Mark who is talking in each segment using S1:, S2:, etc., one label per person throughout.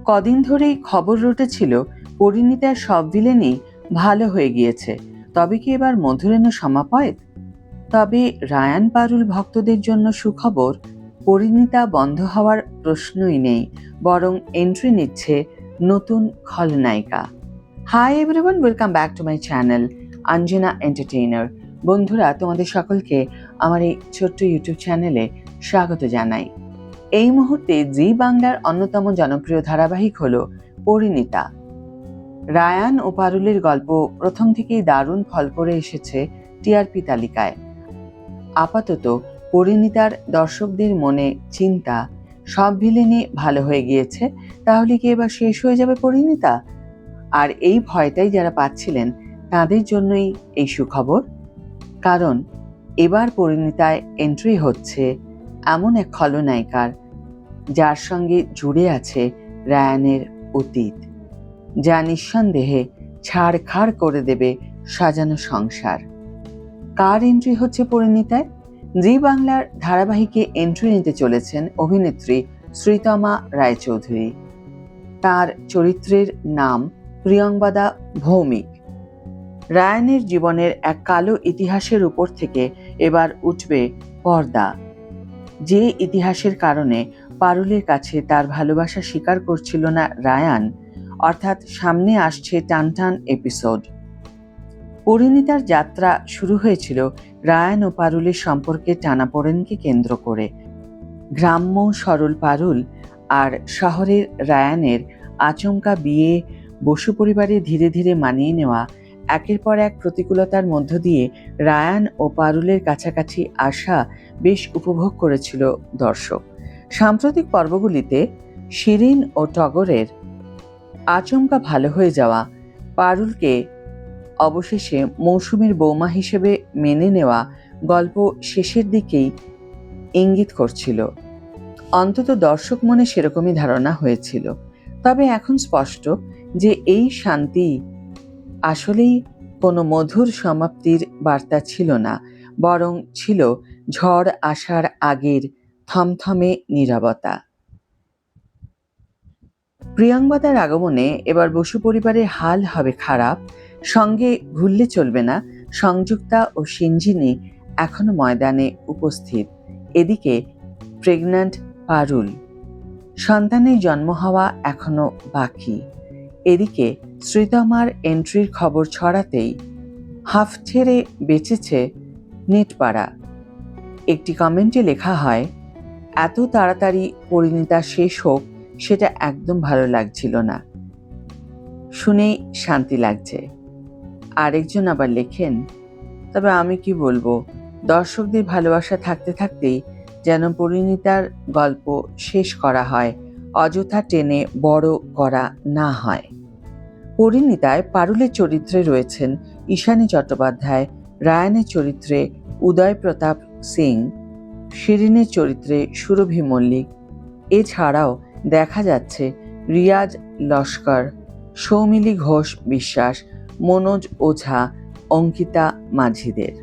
S1: কদিন ধরেই খবর রটেছিল পরিণীতার সব ভিলেনই ভালো হয়ে গিয়েছে, তবে কি এবার মধুরেণ সমাপয়েত? তবে রায়ান পারুল ভক্তদের জন্য সুখবর, পরিণীতা বন্ধ হওয়ার প্রশ্নই নেই, বরং এন্ট্রি নিচ্ছে নতুন খলনায়িকা। Hi everyone, welcome back to my channel Anjana Entertainer. বন্ধুরা, তোমাদের সকলকে আমার এই ছোট্ট ইউটিউব চ্যানেলে স্বাগত জানাই। এই মুহূর্তে জি বাংলার অন্যতম জনপ্রিয় ধারাবাহিক হলো পরিণীতা। রায়ান ও পারুলের গল্প প্রথম থেকেই দারুণ ফল করে এসেছে টিআরপি তালিকায়। আপাতত পরিণীতার দর্শকদের মনে চিন্তা, সব ভিলেনই ভালো হয়ে গিয়েছে, তাহলে কি এবার শেষ হয়ে যাবে পরিণীতা? আর এই ভয়টাই যারা পাচ্ছিলেন তাদের জন্যই এই সুখবর, কারণ এবার পরিণীতায় এন্ট্রি হচ্ছে এমন এক খলনায়িকার যার সঙ্গে জুড়ে আছে রায়ানের অতীত, যা নিঃসন্দেহে ছাড়খাড় করে দেবে সাজানো সংসার। কার এন্ট্রি হচ্ছে পরিণীতায়? জি বাংলার ধারাবাহিকে এন্ট্রি নিতে চলেছেন অভিনেত্রী শ্রীতমা রায়চৌধুরী। তার চরিত্রের নাম প্রিয়ংবদা ভৌমিক। রায়ানের জীবনের এক কালো ইতিহাসের উপর থেকে এবার উঠবে পর্দা, যে ইতিহাসের কারণে পারুলের কাছে তার ভালোবাসা স্বীকার করছিল না রায়ান, অর্থাৎ সামনে আসছে টানটান এপিসোড। পরিণীতার যাত্রা শুরু হয়েছিল রায়ান ও পারুলের সম্পর্কের টানাপোড়েনকে কেন্দ্র করে। গ্রাম্য সরল পারুল আর শহরের রায়ানের আচমকা বিয়ে, বসু পরিবারে ধীরে ধীরে মানিয়ে নেওয়া, একের পর এক প্রতিকূলতার মধ্য দিয়ে রায়ান ও পারুলের কাছাকাছি আসা বেশ উপভোগ করেছিল দর্শক। সাম্প্রতিক পর্বগুলিতে শিরিন ও টগরের আচমকা ভালো হয়ে যাওয়া, পারুলকে অবশেষে মৌসুমীর বৌমা হিসেবে মেনে নেওয়া গল্প শেষের দিকেই ইঙ্গিত করছিল। অন্তত দর্শক মনে সেরকমই ধারণা হয়েছিল। তবে এখন স্পষ্ট যে এই শান্তি আসলেই কোনো মধুর সমাপ্তির বার্তা ছিল না, বরং ছিল ঝড় আসার আগের থমথমে নীরবতা। প্রিয়ংবদার আগমনে এবার বসু পরিবারের হাল হবে খারাপ। সঙ্গে ভুললে চলবে না, সংযুক্তা ও সিঞ্জিনী এখনো ময়দানে উপস্থিত। এদিকে প্রেগন্যান্ট পারুল, সন্তানের জন্ম হওয়া এখনো বাকি। এদিকে শ্রীতমার এন্ট্রির খবর ছড়াতেই হাফ ছেড়ে বেঁচেছে নেটপাড়া। একটি কমেন্টে লেখা হয়, এত তাড়াতাড়ি পরিণীতা শেষ হোক সেটা একদম ভালো লাগছিল না, শুনেই শান্তি লাগছে। আরেকজন আবার লেখেন, তবে আমি কি বলবো, দর্শকদের ভালোবাসা থাকতে থাকতেই যেন পরিণীতার গল্প শেষ করা হয়, অযথা টেনে বড় করা না হয়। পরিণীতায় পারুলের চরিত্রে রয়েছেন ঈশানী চট্টোপাধ্যায়, রায়ানের চরিত্রে উদয় প্রতাপ সিং, শিরিনের চরিত্রে সুরভি মল্লিক। এছাড়াও দেখা যাচ্ছে রিয়াজ লস্কর, সৌমিলি ঘোষ বিশ্বাস, মনোজ ওঝা, অঙ্কিতা মাঝিদের।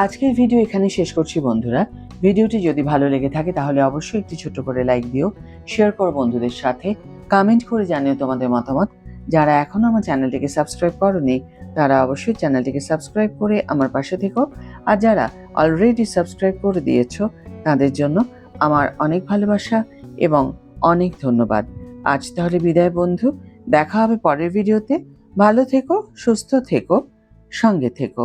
S1: আজকের ভিডিও এখানে শেষ করছি বন্ধুরা। ভিডিওটি যদি ভালো লেগে থাকে তাহলে অবশ্যই একটি ছোট্ট করে লাইক দিও, শেয়ার করো বন্ধুদের সাথে, কমেন্ট করে জানিও তোমাদের মতামত। যারা এখনো আমার চ্যানেলটিকে সাবস্ক্রাইব করোনি তারা অবশ্যই চ্যানেলটিকে সাবস্ক্রাইব করে আমার পাশে থেকো, আর যারা অলরেডি সাবস্ক্রাইব করে দিয়েছো তাদের জন্য আমার অনেক ভালোবাসা এবং অনেক ধন্যবাদ। আজ তাহলে বিদায় বন্ধু, দেখা হবে পরের ভিডিওতে। ভালো থেকো, সুস্থ থেকো, সঙ্গে থেকো।